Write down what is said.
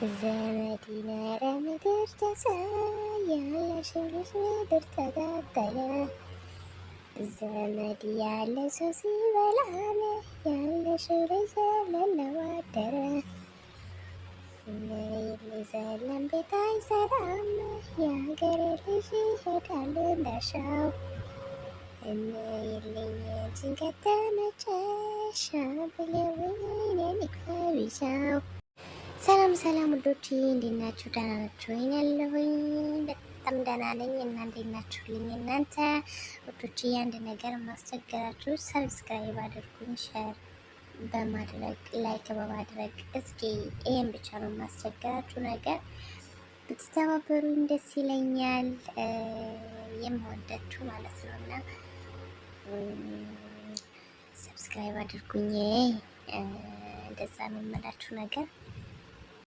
ዘመዲና ረምድር ተሳያለሽው ልጅ ምድር ተጋጠለ ዘመድ ያለ ሰው ሲበላነ ያለሽው ልጅ ለለዋደረ ዘለም ቤት አይሰራም የሀገር ልጅ ይሄዳል እንዳሻው የለኝ ጭንቀት ተመቸሽ ብለውኝ የሚክፈቢሻው። ሰላም ውዶቼ እንዴት ናችሁ? ደህና ናችሁ ወይ? ያለሁኝ በጣም ደህና ነኝ። እና እንዴት ናችሁልኝ እናንተ ውዶቼ? አንድ ነገር ማስቸገራችሁ፣ ሰብስክራይብ አድርጉኝ፣ ሼር በማድረግ ላይክ በማድረግ እስኪ ይሄን ብቻ ነው ማስቸገራችሁ ነገር ብትተባበሩኝ ደስ ይለኛል። የምወዳችሁ ማለት ነውና ሰብስክራይብ አድርጉኝ። እንደዛ ነው የምላችሁ ነገር